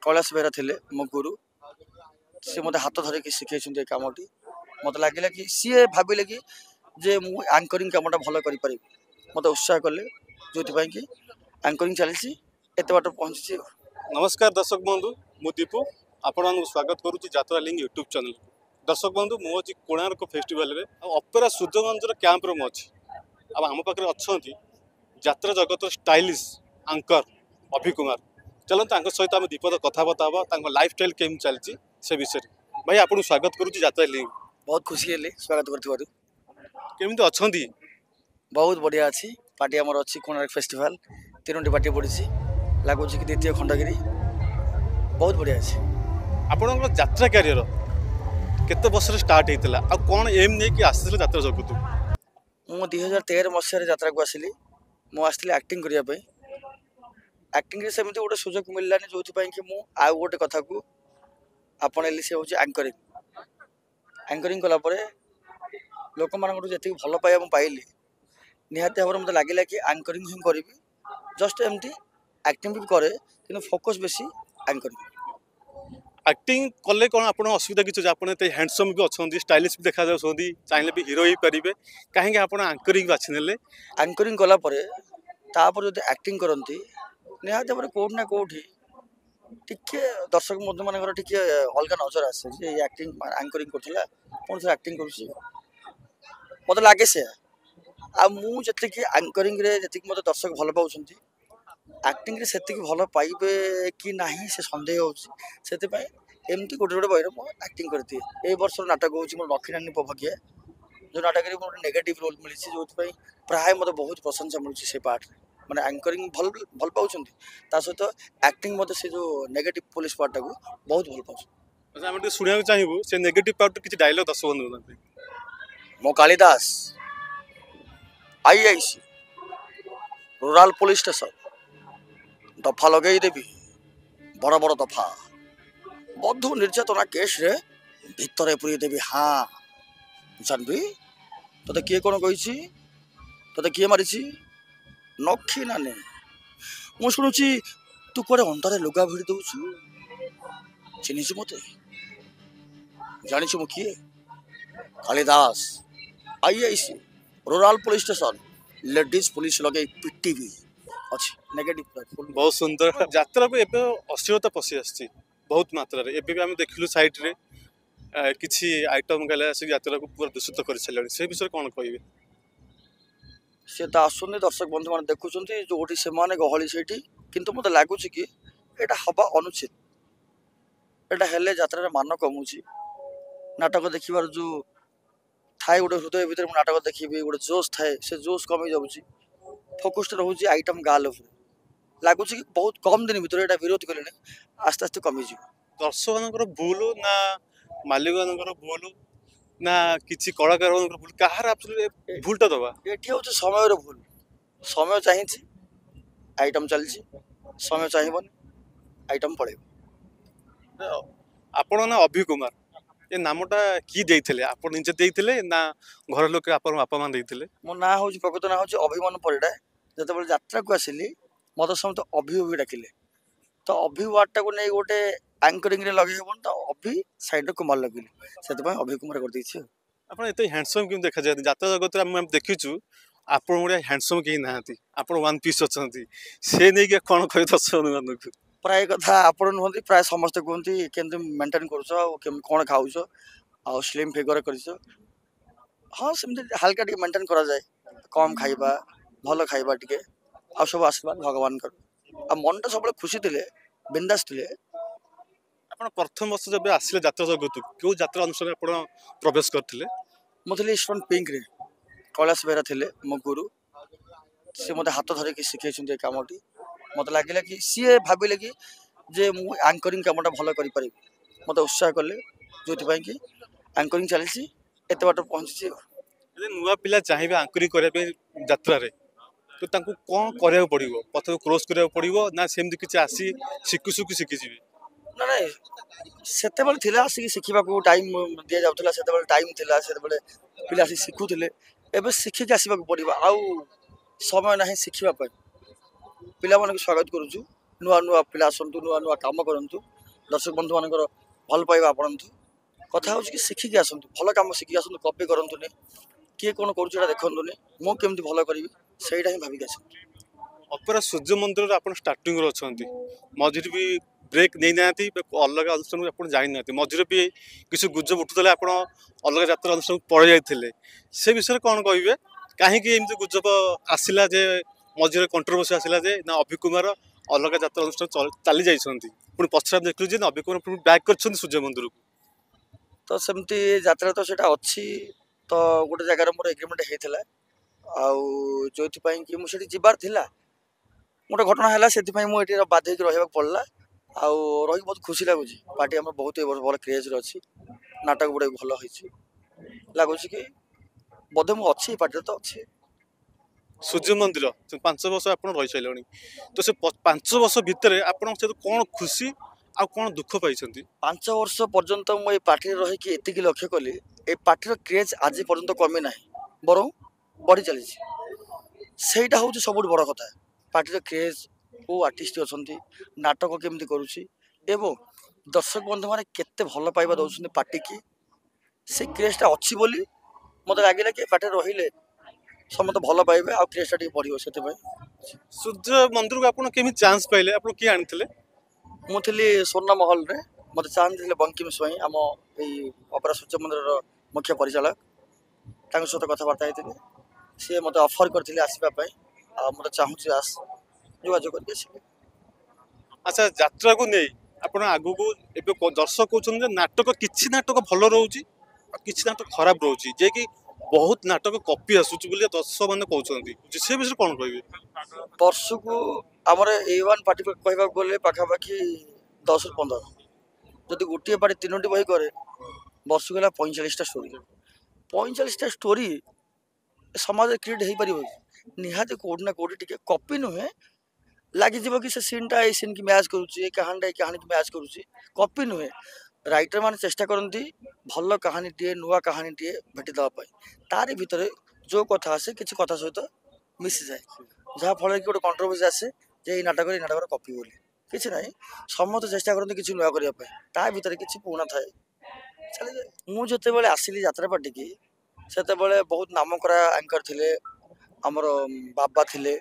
कैलाश बेहरा थे मो गुरु सी मत हाथ धरिकी शिखे कमटी मत लगे कि सी भाविले कि जे मु आंकरिंग कमटा भल कर मत उत्साह कले जो कि आंकरिंग चली एत बाट पहुँची। नमस्कार दर्शक बंधु मु दीपू आपण स्वागत करुच्ची यात्रा लिंक यूट्यूब चैनल। दर्शक बंधु मुझे कोणार्क फेस्टिवल रे अपेरा सूर्यगंज कैंप्रे मुझे आम पाखे अच्छा यात्रा जगत स्टाइलिश आंकर अभि कुमार चलते सहित आम दीपद कथबार्ता हाँ लाइफ स्टाइल केम चलती से विषय भाई आपको स्वागत करुच्ची यात्रा लिंक। बहुत खुशी है स्वागत कर केमती अच्छा बहुत बढ़िया अच्छी पार्टी आमर अच्छी कोणार्क फेस्टिवल 3टी पार्टी पड़ी लगुच कि द्वितीय खंडगिरी बहुत बढ़िया अच्छी। आपण यात्रा कैरियर केते वर्ष स्टार्ट होता आ कौन एम नहीं कि आसी यात्रा जगत मु 2013 मसीह यात्रा को आसली मुझे एक्टिंग करने एक्टिंग सेमती गोटे सुजोग मिललानी जो कि मु आउ गोटे कथा को आपणेली से हूँ एंकरिंग एंकरिंग कलापर लोक मान जी भल पाइबा पाइली निहाती भाव में मतलब लगे कि एंकरिंग ही करी जस्ट एमती एक्टिंग भी करे कि फोकस बेसी एंकरिंग एक्टिंग कले कौन आप असुविधा किसी आप हैंडसम भी अच्छा स्टाइलिश भी देखा चाहिए भी हिरो ही पारे कहीं आप आंकरिंग बाछी एंकरिंग कलापर जो एक्टिंग करती निहाती भाव कौट ना कौटी टिके दर्शक बंधु मान अलग नजर आसे जे एक्टिंग एंकरिंग करथिला पुणी थोड़ा एक्टिंग करुच्ची मत लगे से मुझे एंकरिंग रे जी मत दर्शक भल पाँच एक्टिंग रे से भल पाइबे कि ना से सन्देह होती एमती गोटे गोटे बहर मुझे एक्टिंग करती ए वर्ष नाटक हूँ मोर लक्ष्मीनारायण पभाकिया जो नाटक मोटे नेगेटिव रोल मिली जो प्राय मतलब बहुत प्रशंसा मिलूँ से पार्ट मैंने एंकरिंग भल भल पाँच सहित एक्टिंग मत से जो नेगेटिव पुलिस पार्ट को बहुत भल पाँच। शुणा चाहिए से नेगेटिव पार्ट किसी डायलॉग दस बंधु मो Kalidas IIC rural police station दफा लगे देवी बड़ बड़ दफा बधु निर्यातना केस रे भितर पुरी देवी हाँ जानवी ते किए कौन कही ते किए मारी नखी नानी मु शुणुची तू कड़े अंधारे लुगा भिड़ दौचु चिन्ह मत जानी मु किए Kalidas IIC rural police station ladies police लगे पिटी भी अच्छी नेगेटिव बहुत सुंदर यात्रा को एबे अश्लीलता पशि आसी बहुत मात्रा रे एबे भी हम देखलु साइट रे किछि आइटम गले आसी यात्रा को पूरा दूषित कर छले से विषय कोन कहबे से तो आसुनी दर्शक बंधु मान देखुं जो से गहली से किंतु मत लगुच कि एटा हवा अनुचित एटा हेले यात्रा मान कमुची नाटक देखिबार जो थाए गोटे हृदय भितर नाटक देखी गोटे जोश थाए से जोश कमी जाऊँगी फोकस रोचे आइटम गाल लगुच कि बहुत कम दिन भर यहाँ विरोध कले आस्ते आस्ते कमिज दर्शक भूल ना मालिक भूल ना किसी कलाकार भूल कहार भूलटा दबा ये हूँ समय भूल समय चाहिए आइटम चलती समय चाहिए आइटम पड़े आपण ना अभि कुमार ये नामटा किए देते आप निजे देते ना घर लोक बापा मान देते मो ना हूँ प्रकृत ना हूँ अभिमान परिड़ा जो यात्रा को आसिली मत समस्त अभि डाकिले तो अभि वार्डटा को नहीं गोटे एंकरिंग रे लगे तो अभि साइड कुमार लगे से अभि कुमार कर देछि आप हैंडसम क्यों देखा जाए यात्रा जगत में देखीचु आप हैंडसम कहीं ना आप वन पीस अच्छा से नहीं कौन कह दर्शक प्राय कथा आपण नुहति प्राय समस्त कहते केमती मेंटेन कर कौन खाऊच आ स्लिम फिगर कर हाँ सेमती हल्का टी मेंटेन करा जाए कम खाइबा भल खाइबा टी आ सब आशीर्वाद भगवान कर आ मन सब खुशी थे बिंदास थे। आप प्रथम वर्ष जब आसिले यात्रा जगत क्यों यात्रा अनुसार आप प्रवेश करते मुझे स्टूडेंट पिंक रे कैलाश बेहरा थे मो गुरु सी मत हाथ धरिकी शिखे कमटी मत लगे कि सी भाविले कि जे मु एंकरिंग कमटा भल कर मत उत्साह कले जो कि एंकरिंग चली एत बाट पहुँची। नुआ पिला चाहिए आंकरिंग करने यात्रा तो कौन करा पड़ो पथ क्रॉस करा पड़ो ना सेमती किसी आसी शिखु शिखु शिखिजी ना ना से आसिक शिखा टाइम दि जाऊला से टाइम से पिला शिखुले एवं शिखिक आसवाक पड़ो आउ समय ना शिखापी पिला मान स्वागत करुचु नुआ नुआ पिला आसतु नुआ नुआ काम करतु दर्शक बंधु मानकर भल पाइबा आपणतु कथा हो शिखिकी आसतु भल काम शिखिकी आसतु कपी करतुनि किए कौन करुँचा देखुनि मु केमती भल करी सहीटा ही भाविक आस ଅପେରା ସୂର୍ଯ୍ୟ ମନ୍ଦିରରେ ଆପଣ ଷ୍ଟାର୍ଟିଂରୁ ଅଛନ୍ତି ମଝିରେ ବି ବ୍ରେକ୍ ନେଇନାହାନ୍ତି ଅଲଗା ଅନୁଷ୍ଠାନକୁ ଆପଣ ଯାଇନାହାନ୍ତି ମଝିରେ ବି କିଛି ଗୁଜବ ଉଠୁଥିଲେ ଆପଣ ଅଲଗା ଯାତ୍ରା ଅନୁଷ୍ଠାନକୁ ପଳେଇ ଯାଇଥିଲେ ସେ ବିଷୟରେ କ'ଣ କହିବେ କାହିଁକି ଏମିତି ଗୁଜବ ଆସିଲା ଯେ ମଝିରେ କଣ୍ଟ୍ରୋଭର୍ସି ଆସିଲା ଯେ ନା ଅଭି କୁମାର ଅଲଗା ଯାତ୍ରା ଅନୁଷ୍ଠାନ ଚାଲି ଯାଇଛନ୍ତି ପୁଣି ପଛରେ ଆମେ ଦେଖିଲୁ ଯେ ନା ଅଭି କୁମାର ପୁଣି ବ୍ୟାକ୍ କରିଛନ୍ତି ସୂର୍ଯ୍ୟ ମନ୍ଦିରକୁ तो सेमती यात्रा तो सेटा अच्छी तो गोटे जगार मोर एग्रीमेंट होता जो कि मुझे जीवार थिला गोटे घटना है से मुझे बाध्य रहा पड़ा आउ रही बहुत खुशी लगुच पार्टी आम बहुत भल क्रेज अच्छी नाटक गुड़ा भल लगुच कि बोधे मुझे अच्छी पार्टी तो अच्छी ସୂର୍ଯ୍ୟ ମନ୍ଦିର 5 ବର୍ଷ ଆପଣ ରହି ସାରିଲେଣି ତ ସେ 5 ବର୍ଷ ଭିତରେ ଆପଣଙ୍କ ସହିତ କ'ଣ ଖୁସି ଆଉ କ'ଣ ଦୁଃଖ ପାଇଛନ୍ତି 5 वर्ष पर्यंत मुझे पार्टी रही एतिक लक्ष्य कली ए पार्टीर क्रेज आज पर्यंत कमी ना बर बढ़ी चली सहीटा हूँ सब बड़ कथा पार्टीर क्रेज को आर्टिस्ट अच्छा नाटक केमती करुँची एवं दर्शक बंधु मैंने केते भल पाइबा दौरान पार्टी की से क्रेजटा अच्छी बोली मत लगे कि पार्टी रहिले समस्त भल पाइबे आ क्रेजटा टी बढ़ियो से ସୂର୍ଯ୍ୟ ମନ୍ଦିରକୁ ଆପଣ କେମିତି ଚାନ୍ସ ପାଇଲେ ଆପଣ କିଏ ଆଣିଥିଲେ मुझे स्वर्ण महल रे मत चाहते बंकिम स्वाई आम अपरा सूर्य मंदिर मुख्य परिचालक सहित कथबार्ता होते सी मत अफर करते आसवाई मत चाहूँगी आस जोगाजोग करके ଆଚ୍ଛା ଯାତ୍ରାକୁ ନେଇ ଆପଣ ଆଗକୁ ଏବେ ଦର୍ଶକ କହୁଛନ୍ତି ଯେ ନାଟକ କିଛି ନାଟକ ଭଲ ରହୁଛି ଆଉ କିଛି ନାଟକ ଖରାପ ରହୁଛି ଯେ କି ବହୁତ नाटक कपी आସୁଛି ବୋଲି ଦର୍ଶକ ମାନେ କହୁଛନ୍ତି ସେ ବିଷୟରେ କ'ଣ କହିବେ वर्ष को आमर A1 पार्टी कहवा गले पाखापाखि 10 ରୁ 15 जदि गोटे पार्टी 3टी बही करे वर्ष गला 45टा स्टोरी 45टा स्टोरी समाज क्रिएट हो पार निहाती कौटी ना कौटी टे कपी नुहे लगे कि से सीनटा ये सीन की मैच करुच्ची कहानीटा ये कहानी की मैच करुच्ची कपी नुहे राइटर मैंने चेष्टा करती भल कहानी टे नुआ कहानी टे भेटी देवाई तारी भितर जो कथा आसे किसी कथा सहित मिसी जाए जहाँ फल कि गोटे कंट्रोवर्सी आसे जे नाटक कपी बोली किसी ना समस्त चेष्टा करते किसी नुआ करने ता भर किसी पुराणा थाए चली जाए मुझे बड़े आसली यात्रा पार्टी की से बहुत नाम करा एंकर थे आमर बाबा थे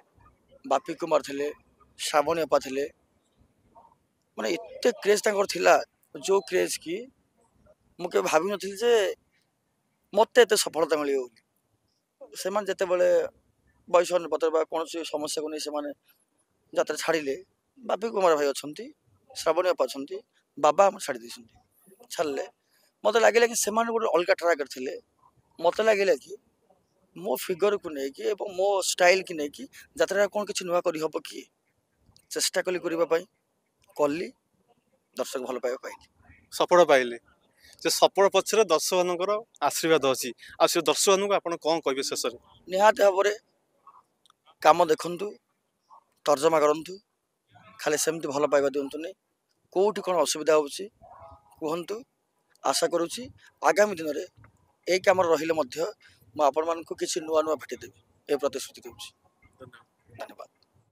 बापी कुमार थे श्रावणी अपा थे माने एते क्रेज थिला जो क्रेज की मुझे भावी नी जे मत एत सफलता मिले से जिते बड़े बयस अनुपात कौन समस्या को नहीं से यात्रा छाड़िले बापी कुमार भाई अच्छा श्रावणी अपा अच्छा बाबा आम छाड़ी छाड़े मत लगे कि से गोटे अलग ट्राक थे मत लगे कि मो फिगर को लेकिन मो स्टाइल की लेकिन यात्रा कौन किसी नुआ कर कि चेष्टा कली कली दर्शक भल पाइबा पाइली सफल पाइले से सफल पक्षर दर्शक मानकर आशीर्वाद अच्छी आ से दर्शक मानक आप कौन कहे शेष निहाती भाव काम देखु तर्जमा करूँ खाली सेमती भल पाइबा दिंतुनि कौटी कौन असुविधा होहतु आशा करुँची आगामी दिन में एक आम रही आपण मानक किसी नुआ नुआ भेटीदेवी ए प्रतिश्रुति दूसरी धन्यवाद।